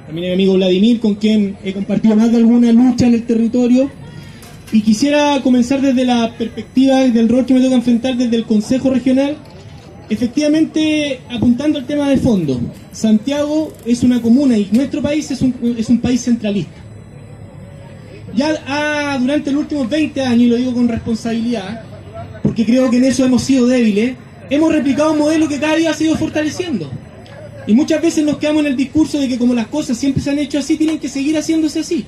También mi amigo Vladimir, con quien he compartido más de alguna lucha en el territorio. Y quisiera comenzar desde la perspectiva del rol que me toca enfrentar desde el Consejo Regional, efectivamente apuntando al tema de fondo. Santiago es una comuna y nuestro país es un país centralista. Ya durante los últimos 20 años, y lo digo con responsabilidad, porque creo que en eso hemos sido débiles, hemos replicado un modelo que cada día se ha ido fortaleciendo. Y muchas veces nos quedamos en el discurso de que como las cosas siempre se han hecho así, tienen que seguir haciéndose así.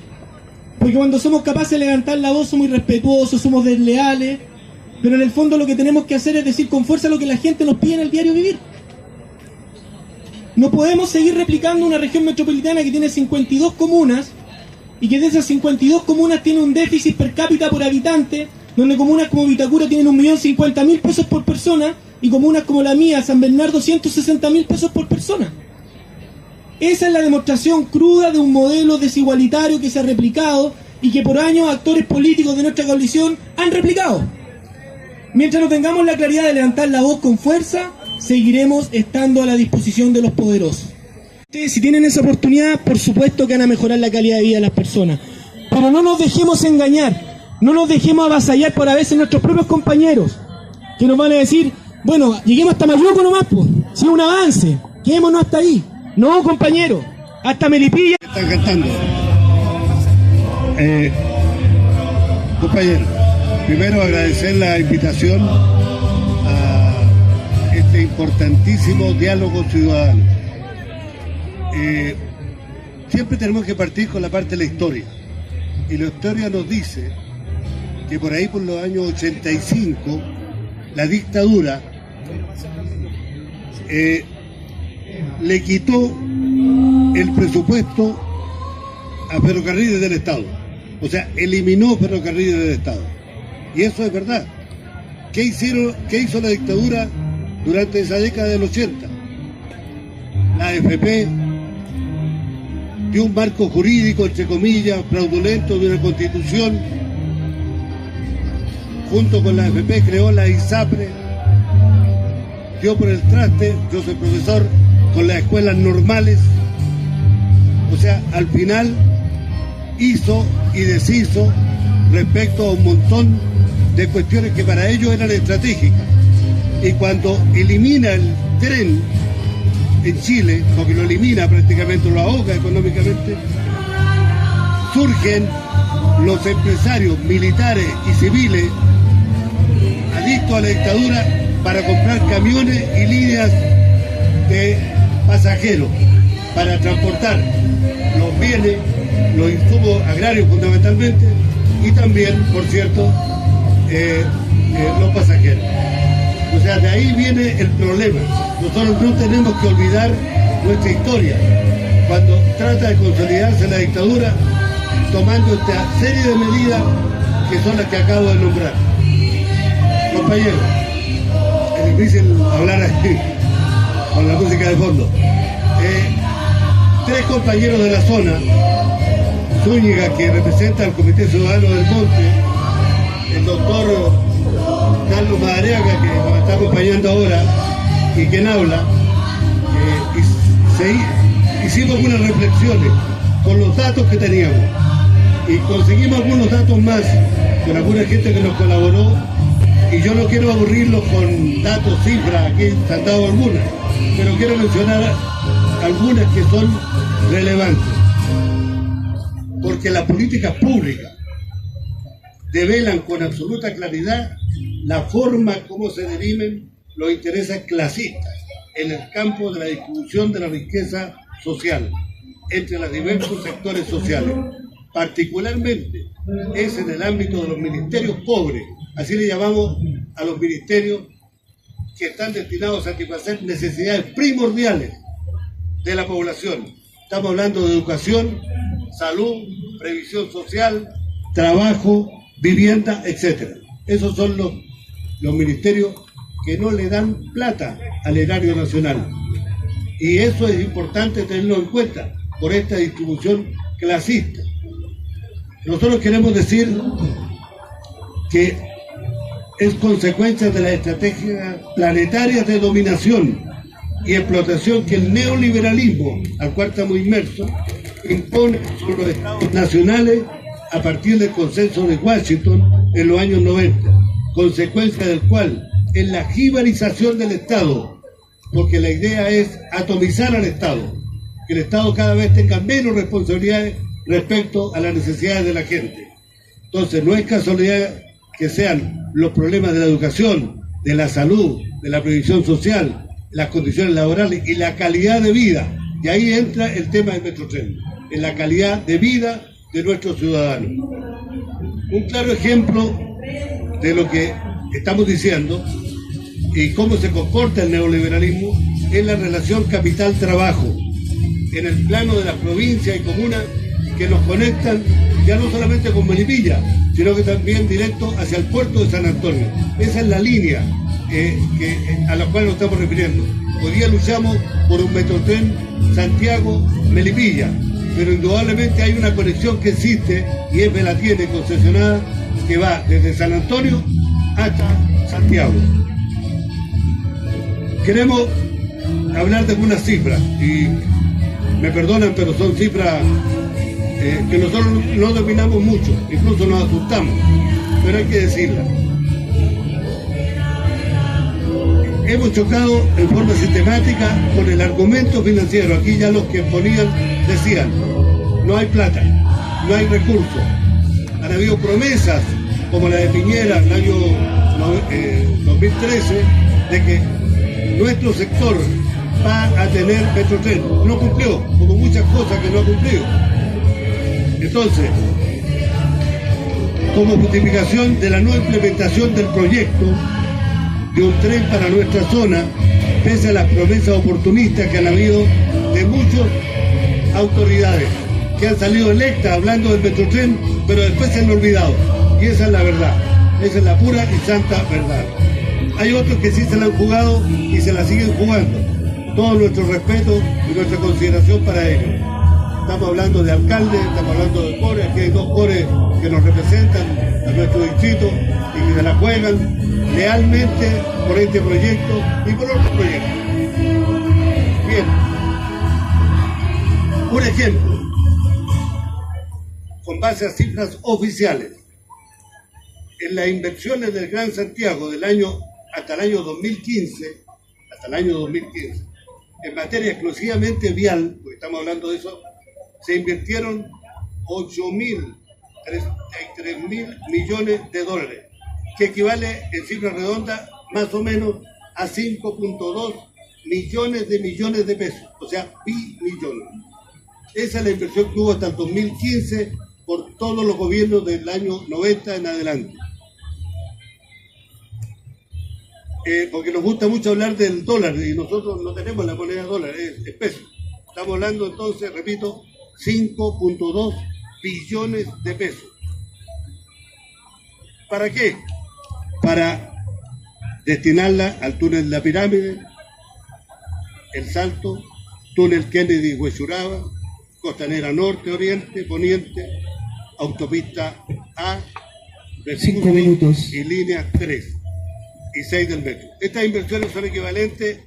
Porque cuando somos capaces de levantar la voz somos irrespetuosos, somos desleales, pero en el fondo lo que tenemos que hacer es decir con fuerza lo que la gente nos pide en el diario vivir. No podemos seguir replicando una región metropolitana que tiene 52 comunas y que de esas 52 comunas tiene un déficit per cápita por habitante, donde comunas como Vitacura tienen 1.050.000 pesos por persona y comunas como la mía, San Bernardo, 160.000 pesos por persona. Esa es la demostración cruda de un modelo desigualitario que se ha replicado y que por años actores políticos de nuestra coalición han replicado. Mientras no tengamos la claridad de levantar la voz con fuerza, seguiremos estando a la disposición de los poderosos. Ustedes, si tienen esa oportunidad, por supuesto que van a mejorar la calidad de vida de las personas. Pero no nos dejemos engañar, no nos dejemos avasallar por a veces nuestros propios compañeros, que nos van a decir, bueno, lleguemos hasta Mayuco nomás, pues, si es un avance, quedémonos hasta ahí. No, compañero, hasta Melipilla. Están cantando. Compañero, primero agradecer la invitación a este importantísimo diálogo ciudadano. Siempre tenemos que partir con la parte de la historia. Y la historia nos dice que por ahí por los años 85, la dictadura le quitó el presupuesto a ferrocarriles del Estado. O sea, eliminó ferrocarriles del Estado. Y eso es verdad. ¿Qué hizo la dictadura durante esa década del 80? La AFP dio un marco jurídico, entre comillas, fraudulento de una constitución. Junto con la AFP creó la ISAPRE. Dio por el traste, yo soy profesor, con las escuelas normales. O sea, al final hizo y deshizo respecto a un montón de cuestiones que para ellos eran estratégicas. Y cuando elimina el tren en Chile, porque lo elimina prácticamente, lo ahoga económicamente, surgen los empresarios militares y civiles adictos a la dictadura para comprar camiones y líneas de pasajeros para transportar los bienes, los insumos agrarios fundamentalmente, y también, por cierto, los pasajeros. O sea, de ahí viene el problema. Nosotros no tenemos que olvidar nuestra historia cuando trata de consolidarse la dictadura, tomando esta serie de medidas que son las que acabo de nombrar. Compañeros, es difícil hablar aquí con la música de fondo. Tres compañeros de la zona, Zúñiga, que representa al Comité Ciudadano del Monte, el doctor Carlos Madariaga, que nos está acompañando ahora, y quien habla, hicimos algunas reflexiones con los datos que teníamos y conseguimos algunos datos más con alguna gente que nos colaboró, y yo no quiero aburrirlos con datos, cifras, aquí se han dado algunas, pero quiero mencionar algunas que son relevantes, porque las políticas públicas develan con absoluta claridad la forma como se dirimen los intereses clasistas en el campo de la distribución de la riqueza social entre los diversos sectores sociales. Particularmente es en el ámbito de los ministerios pobres, así le llamamos a los ministerios que están destinados a satisfacer necesidades primordiales de la población. Estamos hablando de educación, salud, previsión social, trabajo, vivienda, etc. Esos son los ministerios que no le dan plata al erario nacional. Y eso es importante tenerlo en cuenta por esta distribución clasista. Nosotros queremos decir que es consecuencia de las estrategias planetarias de dominación y explotación que el neoliberalismo, al cual estamos inmersos, impone sobre los estados nacionales a partir del consenso de Washington en los años 90, consecuencia del cual es la jibarización del Estado, porque la idea es atomizar al Estado, que el Estado cada vez tenga menos responsabilidades respecto a las necesidades de la gente. Entonces no es casualidad que sean los problemas de la educación, de la salud, de la previsión social, las condiciones laborales y la calidad de vida. Y ahí entra el tema del Metrotren, en la calidad de vida de nuestros ciudadanos. Un claro ejemplo de lo que estamos diciendo y cómo se comporta el neoliberalismo es la relación capital-trabajo en el plano de las provincias y comunas que nos conectan ya no solamente con Melipilla, sino que también directo hacia el puerto de San Antonio. Esa es la línea a la cual nos estamos refiriendo. Hoy día luchamos por un Metrotren Santiago-Melipilla, pero indudablemente hay una conexión que existe y EPE la tiene concesionada, que va desde San Antonio hasta Santiago. Queremos hablar de algunas cifras y me perdonan, pero son cifras que nosotros no dominamos mucho, incluso nos asustamos, pero hay que decirlas. Hemos chocado en forma sistemática con el argumento financiero. Aquí ya los que ponían decían, no hay plata, no hay recursos. Han habido promesas, como la de Piñera en el año 2013, de que nuestro sector va a tener Metrotren. No cumplió, como muchas cosas que no ha cumplido. Entonces, como justificación de la no implementación del proyecto de un tren para nuestra zona, pese a las promesas oportunistas que han habido de muchas autoridades que han salido electas hablando del Metrotren, pero después se han olvidado. Y esa es la verdad, esa es la pura y santa verdad. Hay otros que sí se la han jugado y se la siguen jugando. Todo nuestro respeto y nuestra consideración para ellos. Estamos hablando de alcaldes, estamos hablando de cores, aquí hay dos cores que nos representan a nuestro distrito y que se la juegan lealmente por este proyecto y por otros proyectos. Bien, un ejemplo, con base a cifras oficiales, en las inversiones del Gran Santiago hasta el año 2015, en materia exclusivamente vial, porque estamos hablando de eso, se invirtieron 8.033.000 millones de dólares, que equivale en cifras redondas más o menos a 5.2 millones de pesos, o sea, billones. Esa es la inversión que hubo hasta el 2015 por todos los gobiernos del año 90 en adelante. Porque nos gusta mucho hablar del dólar y nosotros no tenemos la moneda dólar, es peso. Estamos hablando entonces, repito, 5.2 billones de pesos. ¿Para qué? Para destinarla al túnel de la Pirámide, El Salto, túnel Kennedy-Huechuraba, Costanera Norte, Oriente, Poniente, autopista A, 5 minutos y línea 3 y 6 del metro. Estas inversiones son equivalentes,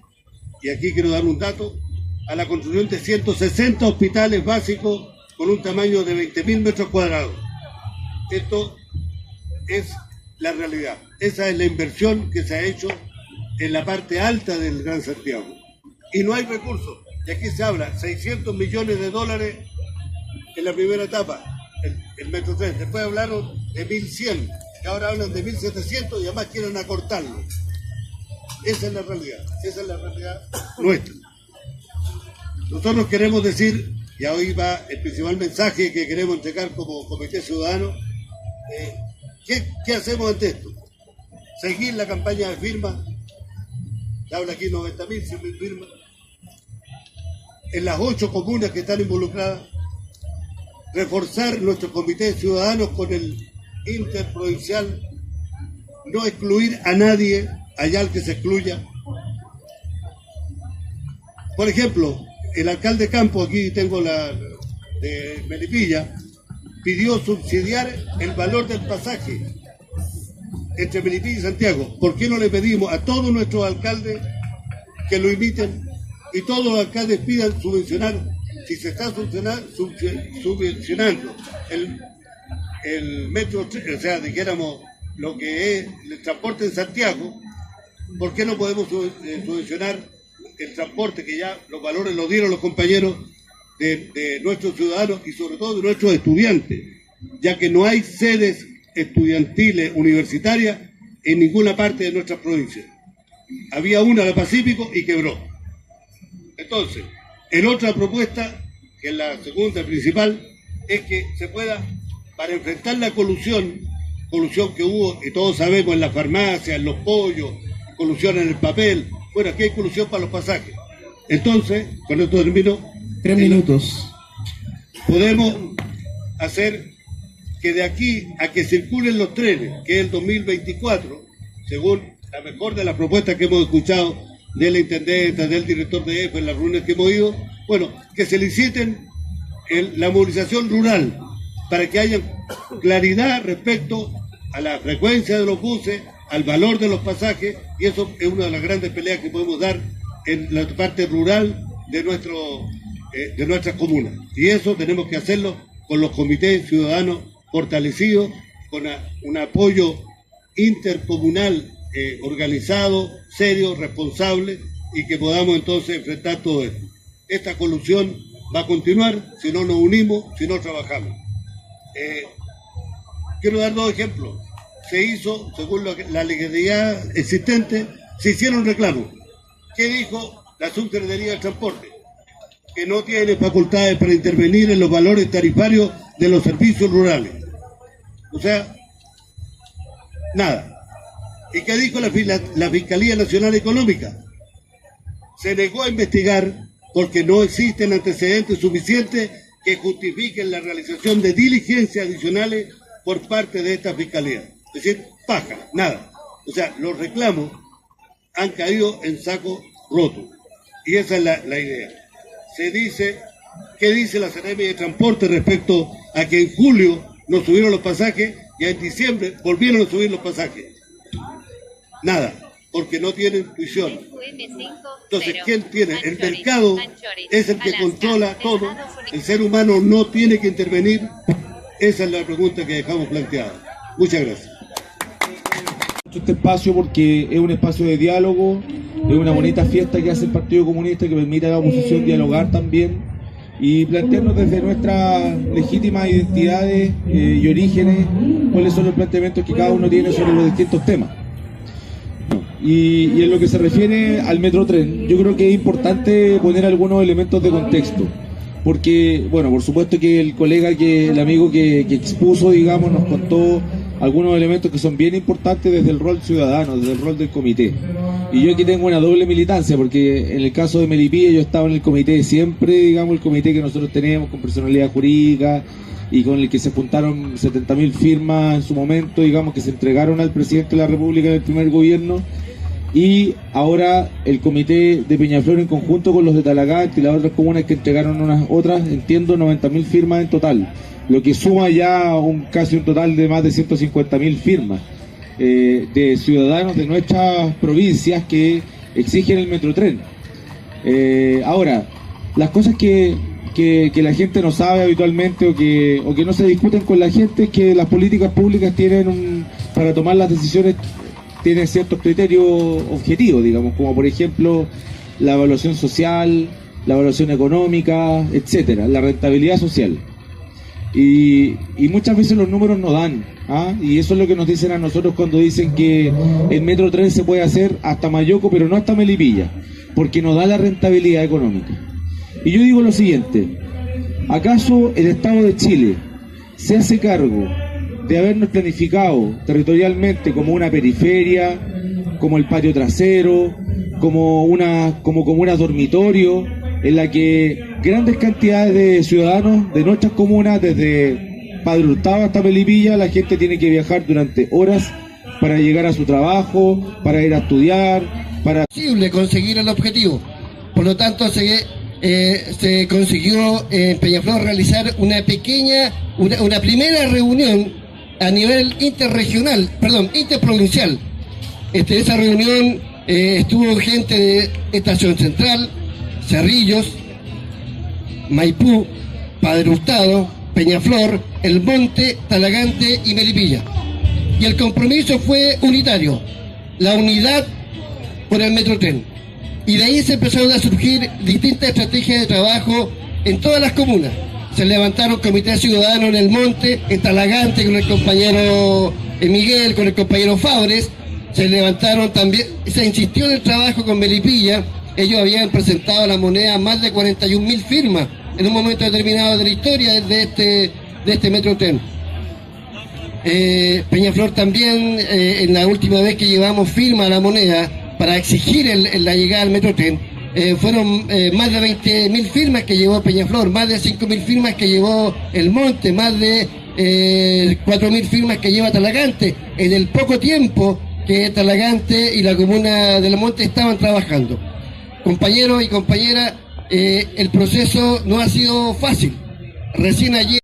y aquí quiero dar un dato, a la construcción de 160 hospitales básicos con un tamaño de 20.000 metros cuadrados. Esto es la realidad. Esa es la inversión que se ha hecho en la parte alta del Gran Santiago. Y no hay recursos. Y aquí se habla 600 millones de dólares en la primera etapa, el Metrotren. Después hablaron de 1.100, y ahora hablan de 1.700 y además quieren acortarlo. Esa es la realidad nuestra. Nosotros queremos decir, y ahí va el principal mensaje que queremos entregar como Comité Ciudadano, ¿qué hacemos ante esto? Seguir la campaña de firmas, se habla aquí 90.000, 100.000 firmas, en las 8 comunas que están involucradas, reforzar nuestro Comité Ciudadanos con el interprovincial, no excluir a nadie, allá al que se excluya. Por ejemplo, el alcalde Campo, aquí tengo la de Melipilla, pidió subsidiar el valor del pasaje entre Melipilla y Santiago. ¿Por qué no le pedimos a todos nuestros alcaldes que lo imiten y todos los alcaldes pidan subvencionar, si se está subvencionando el metro, o sea, dijéramos lo que es el transporte en Santiago, ¿por qué no podemos subvencionar el transporte que ya los valores los dieron los compañeros de nuestros ciudadanos y sobre todo de nuestros estudiantes, ya que no hay sedes estudiantiles universitarias en ninguna parte de nuestras provincias? Había una, la Pacífico, y quebró. Entonces, en otra propuesta, que es la segunda principal, es que se pueda, para enfrentar la colusión que hubo, y todos sabemos, en la farmacia, en los pollos, colusión en el papel, bueno, aquí hay colusión para los pasajes. Entonces, con esto termino. 3 minutos. Podemos hacer que de aquí a que circulen los trenes, que es el 2024, según la mejor de las propuestas que hemos escuchado de la intendenta, del director de EFE, en las reuniones que hemos ido, bueno, que se liciten la movilización rural, para que haya claridad respecto a la frecuencia de los buses, al valor de los pasajes, y eso es una de las grandes peleas que podemos dar en la parte rural de nuestras comunas. Y eso tenemos que hacerlo con los comités ciudadanos fortalecidos, con un apoyo intercomunal organizado, serio, responsable, y que podamos entonces enfrentar todo esto. Esta colusión va a continuar si no nos unimos, si no trabajamos. Quiero dar 2 ejemplos. Se hizo, según la legalidad existente, se hicieron reclamos. ¿Qué dijo la Subsecretaría del Transporte? Que no tiene facultades para intervenir en los valores tarifarios de los servicios rurales. O sea, nada. ¿Y qué dijo la Fiscalía Nacional Económica? Se negó a investigar porque no existen antecedentes suficientes que justifiquen la realización de diligencias adicionales por parte de esta Fiscalía. Es decir, paja, nada. O sea, los reclamos han caído en saco roto. Y esa es la idea. Se dice, ¿qué dice la Seremi de Transporte respecto a que en julio nos subieron los pasajes y en diciembre volvieron a subir los pasajes? Nada, porque no tienen intuición. Entonces, ¿quién tiene? El mercado es el que controla todo. El ser humano no tiene que intervenir. Esa es la pregunta que dejamos planteada. Muchas gracias. Este espacio porque es un espacio de diálogo, es una bonita fiesta que hace el Partido Comunista, que permite a la oposición dialogar también y plantearnos desde nuestras legítimas identidades y orígenes cuáles son los planteamientos que cada uno tiene sobre los distintos temas. Y en lo que se refiere al Metrotren, yo creo que es importante poner algunos elementos de contexto, porque, bueno, por supuesto que el amigo que expuso, digamos, nos contó algunos elementos que son bien importantes desde el rol ciudadano, desde el rol del comité. Y yo aquí tengo una doble militancia, porque en el caso de Melipilla yo estaba en el comité siempre, digamos, el comité que nosotros tenemos con personalidad jurídica y con el que se juntaron 70.000 firmas en su momento, digamos, que se entregaron al presidente de la República en el primer gobierno. Y ahora el comité de Peñaflor en conjunto con los de Talagante y las otras comunas que entregaron unas otras, entiendo, 90.000 firmas en total, lo que suma ya casi un total de más de 150.000 firmas de ciudadanos de nuestras provincias que exigen el Metrotren. Ahora, las cosas que la gente no sabe habitualmente o que no se discuten con la gente es que las políticas públicas para tomar las decisiones tienen ciertos criterios objetivos, digamos, como por ejemplo la evaluación social, la evaluación económica, etcétera, la rentabilidad social. Y muchas veces los números no dan, y eso es lo que nos dicen a nosotros cuando dicen que el Metrotren se puede hacer hasta Mayoco, pero no hasta Melipilla, porque no da la rentabilidad económica. Y yo digo lo siguiente: ¿acaso el Estado de Chile se hace cargo de habernos planificado territorialmente como una periferia, como el patio trasero, como comunas dormitorio, en la que grandes cantidades de ciudadanos de nuestras comunas, desde Padre Hurtado hasta Melipilla, la gente tiene que viajar durante horas para llegar a su trabajo, para ir a estudiar, para... Es posible conseguir el objetivo. Por lo tanto, se consiguió en Peñaflor realizar una primera reunión a nivel interprovincial. Esa reunión estuvo gente de Estación Central, Cerrillos, Maipú, Padre Hurtado, Peñaflor, El Monte, Talagante y Melipilla. Y el compromiso fue unitario, la unidad por el Metrotren. Y de ahí se empezaron a surgir distintas estrategias de trabajo en todas las comunas. Se levantaron comités ciudadanos en El Monte, en Talagante con el compañero Miguel, con el compañero Fabres. Se levantaron también, se insistió en el trabajo con Melipilla. Ellos habían presentado a la moneda más de 41.000 firmas en un momento determinado de la historia de este Metrotren. Peñaflor también, en la última vez que llevamos firma a la moneda para exigir la llegada al Metrotren, fueron más de 20.000 firmas que llevó Peñaflor, más de 5.000 firmas que llevó El Monte, más de 4.000 firmas que lleva Talagante, en el poco tiempo que Talagante y la comuna del Monte estaban trabajando. Compañeros y compañeras, el proceso no ha sido fácil. Recién ayer